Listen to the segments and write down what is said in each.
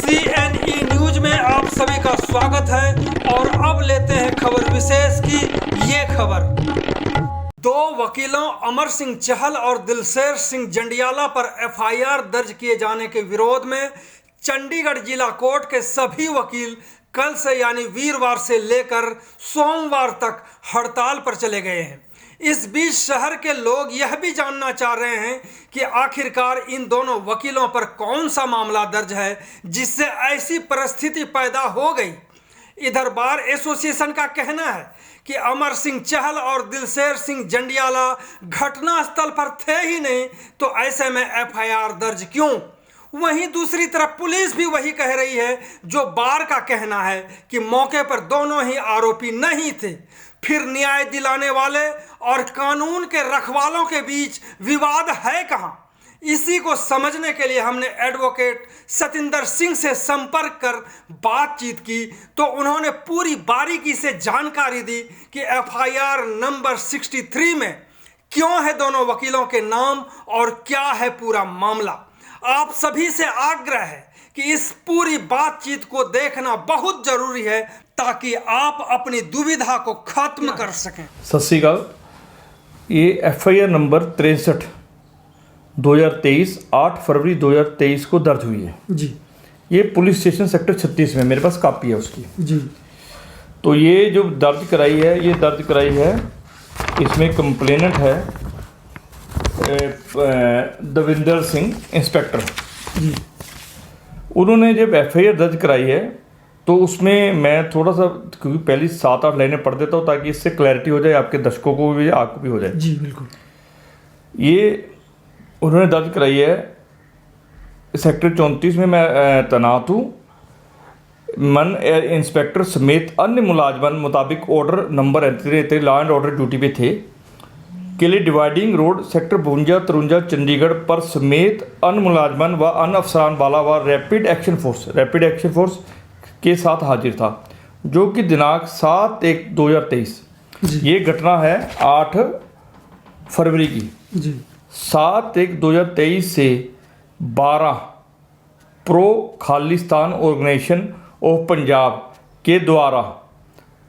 CNE news में आप सभी का स्वागत है और अब लेते हैं खबर विशेष की ये खबर। दो वकीलों अमर सिंह चहल और दिलशेर सिंह जंडियाला पर FIR दर्ज किए जाने के विरोध में चंडीगढ़ जिला कोर्ट के सभी वकील कल से यानी वीरवार से लेकर सोमवार तक हड़ताल पर चले गए हैं। इस बीच शहर के लोग यह भी जानना चाह रहे हैं कि आखिरकार इन दोनों वकीलों पर कौन सा मामला दर्ज है जिससे ऐसी परिस्थिति पैदा हो गई। इधर बार एसोसिएशन का कहना है कि अमर सिंह चहल और दिलशेर सिंह जंडियाला घटना स्थल पर थे ही नहीं, तो ऐसे में FIR दर्ज क्यों। वहीं दूसरी तरफ पुलिस भी वही कह रही है जो बार का कहना है कि मौके पर दोनों ही आरोपी नहीं थे। फिर न्याय दिलाने वाले और कानून के रखवालों के बीच विवाद है कहां? इसी को समझने के लिए हमने एडवोकेट सतिंदर सिंह से संपर्क कर बातचीत की, तो उन्होंने पूरी बारीकी से जानकारी दी कि FIR नंबर 63 में क्यों है दोनों वकीलों के नाम और क्या है पूरा मामला। आप सभी से आग्रह है कि इस पूरी बातचीत को देखना बहुत जरूरी है ताकि आप अपनी दुविधा को खत्म कर सकें। सत श्री अकाल। ये FIR नंबर 63 2023 8 फरवरी 2023 को दर्ज हुई है जी। ये पुलिस स्टेशन सेक्टर 36 में, मेरे पास कापी है उसकी जी। तो ये जो दर्ज कराई है इसमें कंप्लेनेंट है दविंदर सिंह इंस्पेक्टर जी। उन्होंने जब FIR दर्ज कराई है तो उसमें मैं थोड़ा सा, क्योंकि पहली 7-8 लाइनें पढ़ देता हूँ ताकि इससे क्लैरिटी हो जाए, आपके दर्शकों को भी आपको भी हो जाए। जी बिल्कुल। ये उन्होंने दर्ज कराई है सेक्टर 34 में मैं तैनात हूँ। मन इंस्पेक्टर समेत अन्य मुलाजमान मुताबिक order number 33 law and order duty पे थे के लिए डिवाइडिंग रोड सेक्टर 52-53 चंडीगढ़ पर समेत अन्य मुलाजमान व अन्य अफसरान वाला व रैपिड एक्शन फोर्स के साथ हाजिर था, जो कि दिनांक 7/1/2023 ये घटना है 8 फरवरी की जी। 7/1/2023 से 12 pro Khalistan organisation of Punjab के द्वारा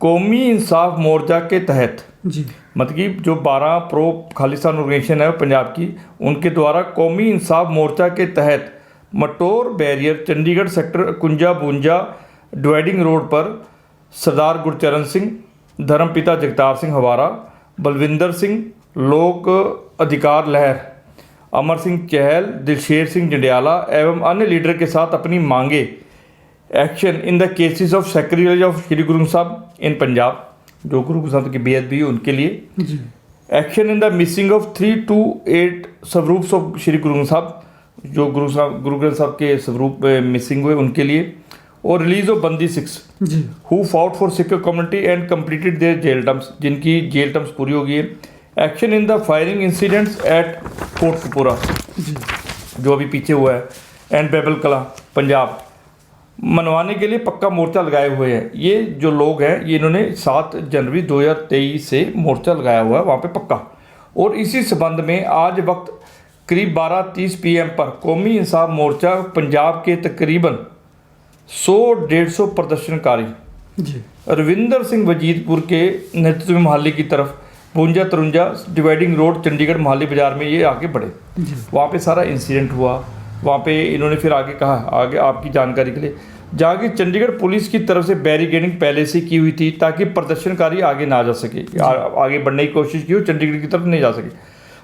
कौमी इंसाफ मोर्चा के तहत जी, मतलब कि जो 12 प्रो खालिस्तान ऑर्गेनाइजेशन है पंजाब की, उनके द्वारा कौमी इंसाफ मोर्चा के तहत Matour barrier Chandigarh sector 51-52 dividing road पर सरदार गुरचरण सिंह, धर्मपिता जगतार सिंह हवारा, बलविंदर सिंह लोक अधिकार लहर, अमर सिंह चहल, दिलशेर सिंह जंडियाला एवं अन्य लीडर के साथ अपनी मांगे action in the cases of secretary of Shri Guru साहब इन पंजाब, जो गुरु साहब की बेअदबी उनके लिए, जी। Action in the missing of 3 to 8 स्वरूप्स ऑफ श्री गुरु साहब, जो गुरु ग्रंथ साहब के स्वरूप मिसिंग हुए उनके लिए, और रिलीज ऑफ बंदी 6 जी, who fought for secure community and completed their jail terms, जिनकी जेल टर्म्स पूरी हो गई है। Action in the firing incidents at Kotkapura, जी, जो अभी पीछे हुआ है, एंड बेबल कला पंजाब, मनवाने के लिए पक्का मोर्चा लगाए हुए हैं। ये जो लोग हैं ये इन्होंने 7 जनवरी 2023 से मोर्चा लगाया हुआ है वहाँ पे पक्का। और इसी संबंध में आज वक्त करीब 12:30 PM पर कौमी इंसाफ मोर्चा पंजाब के तकरीबन 100-150 प्रदर्शनकारी जी, रविंदर सिंह वजीदपुर के नेतृत्व में मोहाली की तरफ 52-53 डिवाइडिंग रोड चंडीगढ़ मोहाली बाजार में ये आगे बढ़े। वहाँ पे सारा इंसिडेंट हुआ। वहाँ पे इन्होंने फिर आगे कहा, आगे आपकी जानकारी के लिए, जहाँ की चंडीगढ़ पुलिस की तरफ से बैरिकेडिंग पहले से की हुई थी ताकि प्रदर्शनकारी आगे ना जा सके, आगे बढ़ने की कोशिश की हो, चंडीगढ़ की तरफ नहीं जा सके,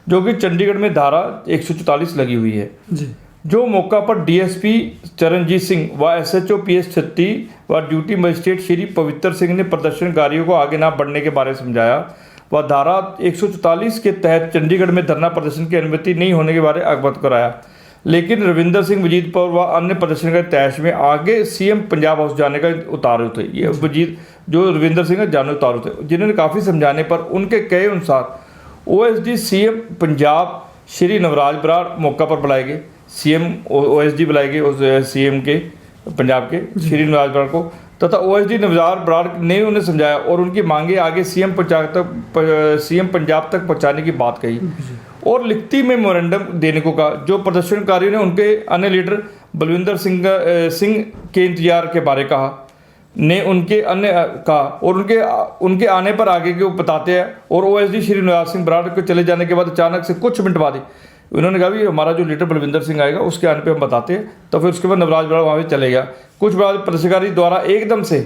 जो कि चंडीगढ़ में धारा 144 लगी हुई है। जी, जो मौका पर DSP चरणजीत सिंह व SHO PS 36 व ड्यूटी मजिस्ट्रेट श्री पवित्र सिंह ने प्रदर्शनकारियों को आगे ना बढ़ने के बारे में समझाया व धारा 144 के तहत चंडीगढ़ में धरना प्रदर्शन की अनुमति नहीं होने के बारे में अवगत कराया। लेकिन रविंदर सिंह वजीदपुर व अन्य प्रदर्शनकारी तैश में आगे CM पंजाब हाउस जाने का उतारू थे। ये वजीद जो रविंदर सिंह जाने उतारू थे, जिन्होंने काफ़ी समझाने पर उनके कहे अनुसार OSD CM पंजाब श्री नवराज बराड़ मौका पर बुलाए गए। CM OSD बुलाए गए उस CM के पंजाब के श्री नवराज बराड़ को, तथा OSD नवराज बराड़ ने उन्हें समझाया और उनकी मांगे आगे CM पंजाब तक पहुँचाने की बात कही और लिखती में मेमोरेंडम देने को कहा। जो प्रदर्शनकारियों ने उनके अन्य लीडर बलविंदर सिंह के इंतजार के बारे कहा ने उनके अन्य कहा और उनके आने पर आगे के वो बताते हैं। और ओएसडी श्री निवास सिंह बराड़ के चले जाने के बाद अचानक से कुछ मिनट बाद ही उन्होंने कहा भी हमारा जो लीडर बलविंदर सिंह आएगा उसके आने पे हम बताते हैं। तो फिर उसके बाद नवराज बराड़ वहाँ पे चले गया। कुछ बाद प्रदर्शनकारी द्वारा एकदम से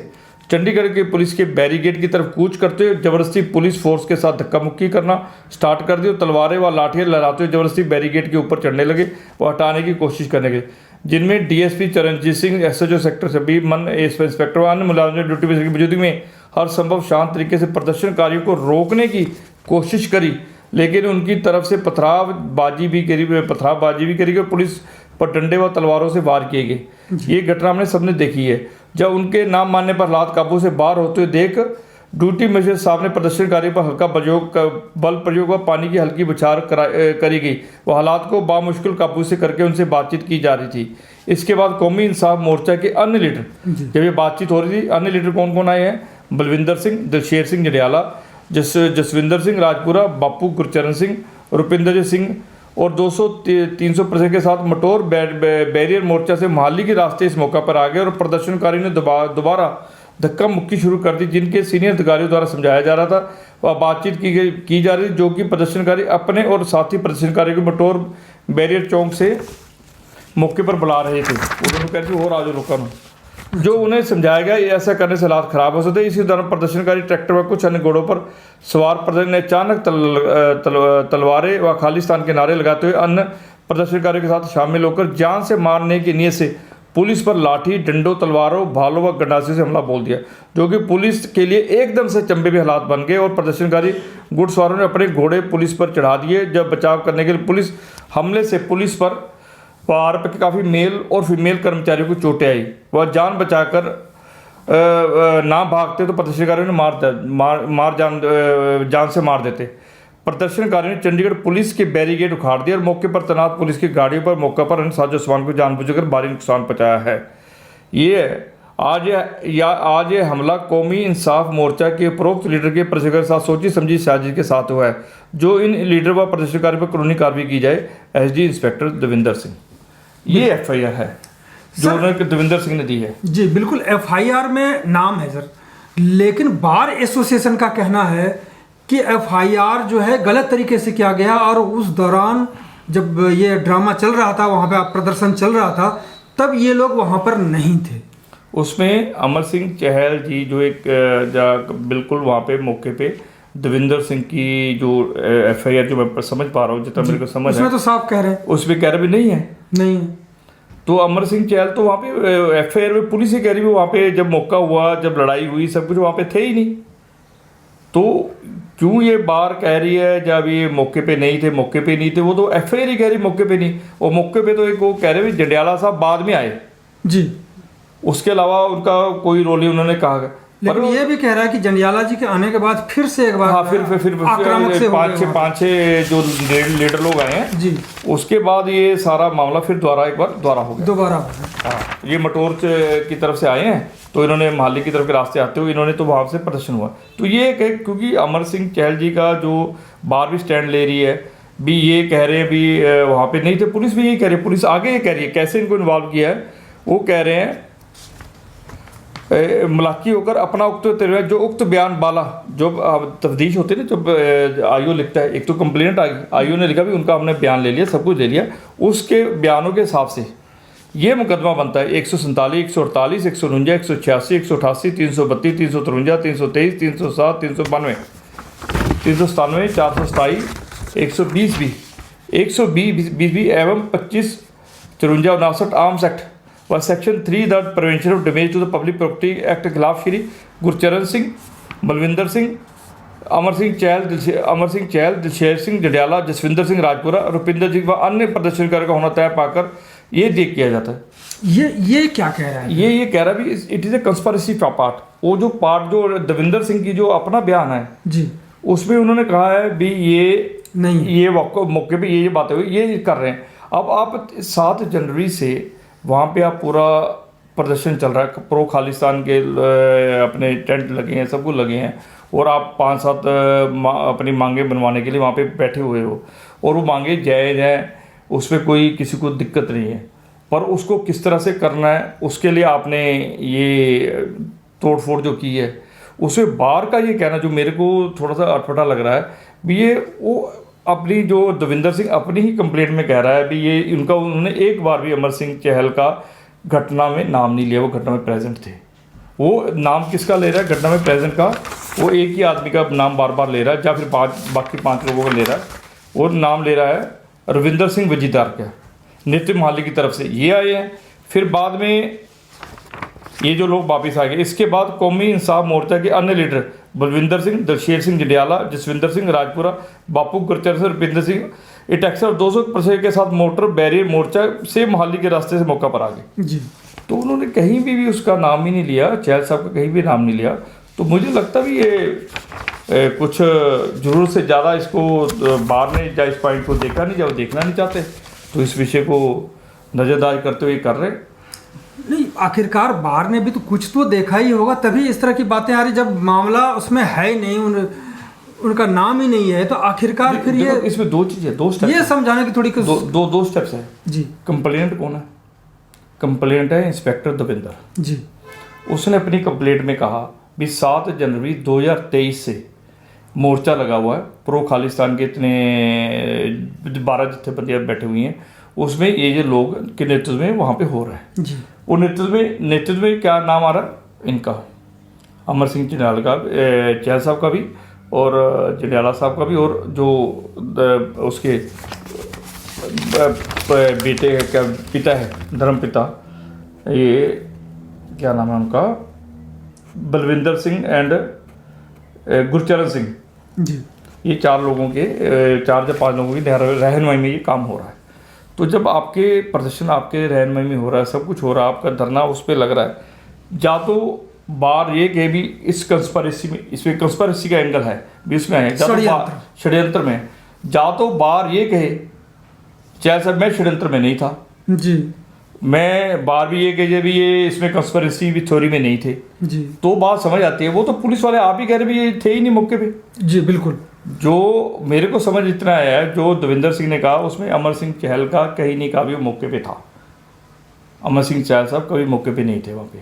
चंडीगढ़ के पुलिस के बैरिकेड की तरफ कूच करते हुए जबरदस्ती पुलिस फोर्स के साथ धक्का मुक्की करना स्टार्ट कर दी और तलवारें व लाठियां लहराते हुए जबरदस्ती बैरिकेड के ऊपर चढ़ने लगे और हटाने की कोशिश करने लगे, जिनमें DSP Charanjit Singh, SHO sector 26 मन इंस्पेक्टर व अन्य मुलाजिम ड्यूटी की मौजूदगी में हर संभव शांत तरीके से प्रदर्शनकारियों को रोकने की कोशिश करी, लेकिन उनकी तरफ से पथरावबाजी भी करी और पुलिस पर डंडे व तलवारों से वार किए गए। ये घटना हमने सबने देखी है। जब उनके नाम मानने पर हालात काबू से बाहर होते हुए देख ड्यूटी मजिस्ट्रेट साहब ने प्रदर्शनकारियों पर हल्का बल प्रयोग व पानी की हल्की बौछार करी गई। वह हालात को बामुश्किल काबू से करके उनसे बातचीत की जा रही थी। इसके बाद कौमी इंसाफ मोर्चा के अन्य लीडर, जब ये बातचीत हो रही थी, अन्य लीडर कौन कौन आए हैं? बलविंदर सिंह, दिलशेर सिंह जड़ियाला, जसविंदर सिंह राजपुरा, बापू गुरचरण सिंह, रुपिंदर सिंह और 200-300 प्रदर्शक के साथ मटोर बैरियर मोर्चा से मोहाली के रास्ते इस मौका पर आ गए और प्रदर्शनकारियों ने दोबारा धक्का मुक्की शुरू कर दी, जिनके सीनियर अधिकारियों द्वारा समझाया जा रहा था वह बातचीत की जा रही, जो कि प्रदर्शनकारी अपने और साथी प्रदर्शनकारियों को मटोर बैरियर चौक से मौके पर बुला रहे थे। उन्होंने कहा कि और आज रुका जो उन्हें समझाया गया ऐसा करने से हालात खराब हो सकते। इसी दौरान प्रदर्शनकारी ट्रैक्टर व कुछ अन्य घोड़ों पर सवार प्रदर्शन ने अचानक तलवारें व खालिस्तान के नारे लगाते हुए अन्य प्रदर्शनकारियों के साथ शामिल होकर जान से मारने की नीयत से पुलिस पर लाठी, डंडों, तलवारों, भालों व गंडासियों से हमला बोल दिया, जो कि पुलिस के लिए एकदम से चंबे भी हालात बन गए और प्रदर्शनकारी घुड़सवारों ने अपने घोड़े पुलिस पर चढ़ा दिए। जब बचाव करने के लिए पुलिस हमले से पुलिस पर आरोप के काफ़ी मेल और फीमेल कर्मचारियों को चोटें आई। वह जान बचाकर ना भागते तो प्रदर्शनकारियों ने जान से मार देते। प्रदर्शनकारियों ने चंडीगढ़ पुलिस के बैरिकेड उखाड़ दिए और मौके पर तैनात पुलिस की गाड़ियों पर मौका पर साजो सामान को जानबूझकर भारी नुकसान पहुंचाया है। आज ये हमला कौमी इंसाफ मोर्चा के उपरोक्त लीडर के प्रदर्शनकारियों के साथ सोची समझी साजिश के साथ हुआ है, जो इन लीडर व प्रदर्शनकारियों पर कानूनी कार्रवाई की जाए। एसडी इंस्पेक्टर देविंदर सिंह, ये एफआईआर है जो उन्होंने देविंदर सिंह ने दी है। जी बिल्कुल, एफआईआर में नाम है सर, लेकिन बार एसोसिएशन का कहना है कि एफआईआर जो है गलत तरीके से किया गया और उस दौरान जब ये ड्रामा चल रहा था, वहाँ पे प्रदर्शन चल रहा था, तब ये लोग वहाँ पर नहीं थे। उसमें अमर सिंह चहल जी जो एक बिल्कुल वहाँ पे मौके पे देविंदर सिंह की जो एफआईआर जो मैं समझ पा रहा हूँ, जितना मेरे को समझ उसमें तो साफ कह रहे हैं, उसमें कह रहे भी नहीं है। तो अमर सिंह चहल तो वहाँ पे एफआईआर में पुलिस ही कह रही है वहाँ पे जब मौका हुआ, जब लड़ाई हुई, सब कुछ वहाँ पे थे ही नहीं। तो क्यों ये बार कह रही है जब ये मौके पे नहीं थे, मौके पे नहीं थे, वो तो एफआईआर ही कह रही मौके पे नहीं। और मौके पे तो एक वो कह रहे भी जंडियाला साहब बाद में आए जी, उसके अलावा उनका कोई रोल नहीं उन्होंने कहा। लेकिन ये भी कह रहा है कि जंडियाला जी के आने के बाद फिर से एक बार फिर आक्रामक से पाँच छः जो लीडर लोग आए हैं जी, उसके बाद ये सारा मामला फिर दोबारा हो गया। हाँ, ये मटोर की तरफ से आए हैं तो इन्होंने मोहाली की तरफ के रास्ते आते हुए इन्होंने तो वहाँ से प्रदर्शन हुआ। तो ये क्योंकि अमर सिंह चहल जी का जो बार भी स्टैंड ले रही है भी, ये कह रहे हैं भी वहाँ पे नहीं थे, पुलिस भी यही कह रही है, पुलिस आगे ये कह रही है कैसे इनको इन्वॉल्व किया है। वो कह रहे हैं मुलाकी होकर अपना जो उक्त बयान बाला जो तफ्तीश होती है ना, जब आईओ लिखता है, एक तो कंप्लेंट आ गई, आईओ ने लिखा भी उनका हमने बयान ले लिया, सब कुछ ले लिया, उसके बयानों के हिसाब से ये मुकदमा बनता है 147, 148, 149, 186, 188, 332, 353, 323, 307, 392, 397, 427, 120 भी, 120 भी एवं 25, 54, 59 आर्म्स एक्ट व section 3 the prevention of damage to the public property act के खिलाफ श्री गुरचरण सिंह, बलविंदर सिंह, अमर सिंह चहल, दिलशेर सिंह जड़ियाला, जसविंदर सिंह राजपुरा, रुपिंदर सिंह व अन्य प्रदर्शनकारियों का होना तय पाकर ये देख किया जाता है। ये क्या कह रहा है? ये कह रहा है भी it is a conspiracy part. वो जो पार्ट जो देविंदर सिंह की जो अपना बयान है जी, उसमें उन्होंने कहा है भी ये नहीं, ये मौके पे ये बातें हुई, ये कर रहे हैं। अब आप 7 जनवरी से वहाँ पे आप पूरा प्रदर्शन चल रहा है, प्रो खालिस्तान के अपने टेंट लगे हैं, सब कुछ लगे हैं, और आप 5-7 अपनी मांगे बनवाने के लिए वहाँ पे बैठे हुए हो, और वो मांगे जायज़ हैं, उसमें कोई किसी को दिक्कत नहीं है। पर उसको किस तरह से करना है, उसके लिए आपने ये तोड़फोड़ जो की है, उसमें बार का ये कहना जो मेरे को थोड़ा सा अटपटा लग रहा है भी, ये वो अपनी जो देविंदर सिंह अपनी ही कंप्लेंट में कह रहा है भी ये उनका, उन्होंने एक बार भी अमर सिंह चहल का घटना में नाम नहीं लिया, वो घटना में प्रेजेंट थे। वो नाम किसका ले रहा है घटना में प्रेजेंट का? वो एक ही आदमी का नाम बार बार ले रहा है, या फिर बाकी 5 लोगों का ले रहा है। वो नाम ले रहा है रविंदर सिंह वजीदार का, नित्य मोहाली की तरफ से ये आए हैं। फिर बाद में ये जो लोग वापस आ गए, इसके बाद कौमी इंसाफ मोर्चा के अन्य लीडर बलविंदर सिंह, दलशेर सिंह जंडियाला, जसविंदर सिंह राजपुरा, बापू गुरचरण सिंह, रुपिंदर सिंह, एक टैक्सर 200% के साथ मोटर बैरियर मोर्चा से मोहाली के रास्ते से मौका पर आ गए जी। तो उन्होंने कहीं भी उसका नाम ही नहीं लिया, चहल साहब का कहीं भी नाम नहीं लिया। तो मुझे लगता भी ये कुछ ज़रूरत से ज़्यादा इसको बार ने या इस पॉइंट को देखा नहीं, या वो देखना नहीं चाहते, तो इस विषय को नज़रअंदाज करते हुए कर रहे। नहीं, आखिरकार बार ने भी तो कुछ तो देखा ही होगा, तभी इस तरह की बातें आ रही। जब मामला उसमें है ही नहीं, उनका नाम ही नहीं है, तो आखिरकार फिर ये इसमें 2 चीज़ें, 2 स्टेप ये समझाने की थोड़ी दो स्टेप्स है जी। कंप्लेंट कौन है? कंप्लेंट है इंस्पेक्टर देविंदर जी। उसने अपनी कंप्लेंट में कहा भी 7 जनवरी 2023 से मोर्चा लगा हुआ है, प्रो खालिस्तान के इतने 12 जत्थेबंदियाँ बैठे हुई हैं, उसमें ये लोग के नेतृत्व में वहाँ पे हो रहा है जी। वो नेतृत्व में क्या नाम आ रहा है इनका? अमर सिंह जंडियाला का, चहल साहब का भी, और जंडियाला साहब का भी, और जो उसके बेटे क्या पिता है, धर्म पिता, ये क्या नाम है उनका, बलविंदर सिंह एंड गुरचरण सिंह जी। ये 4 लोगों के 4 या 5 लोगों की रहनुमाई में ये काम हो रहा है। तो जब आपके प्रदर्शन आपके रहनुमाई में हो रहा है, सब कुछ हो रहा है, आपका धरना उस पर लग रहा है, या तो बार ये कहे भी इस कंस्पिरेसी में, इसमें कंस्पिरेसी का एंगल है भी इसमें है, षड्यंत्र में, या तो बार ये कहे चाहे सर मैं षड्यंत्र में नहीं था जी, मैं बार भी ये कहे भी ये इसमें कंस्पिरेसी भी थ्योरी में नहीं थे जी, तो बात समझ आती है। वो तो पुलिस वाले आप ही कह रहे भी ये थे ही नहीं मौके पे। जी बिल्कुल। जो मेरे को समझ इतना आया है, जो देविंदर सिंह ने कहा उसमें अमर सिंह चहल का कहीं नहीं कहा भी वो मौके पे था। अमर सिंह चहल साहब कभी मौके पे नहीं थे वहाँ पे,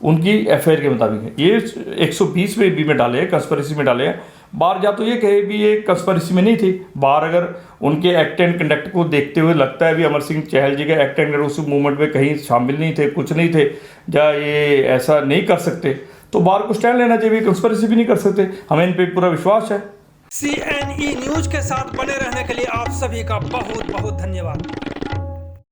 उनकी एफआईआर के मुताबिक है। ये 120 में भी में डाले हैं, कंस्पिरेसी में डाले हैं। बार जा तो ये कहे भी ये कंस्पिरेसी में नहीं थी। बार अगर उनके एक्ट एंड कंडक्ट को देखते हुए लगता है भी अमर सिंह चहल जी के एक्ट एंड उस मूवमेंट में कहीं शामिल नहीं थे, कुछ नहीं थे, या ये ऐसा नहीं कर सकते, तो बार को स्टैंड लेना चाहिए, कंस्पिरेसी भी नहीं कर सकते। हमें इन पर पूरा विश्वास है। CNE न्यूज के साथ बने रहने के लिए आप सभी का बहुत बहुत धन्यवाद।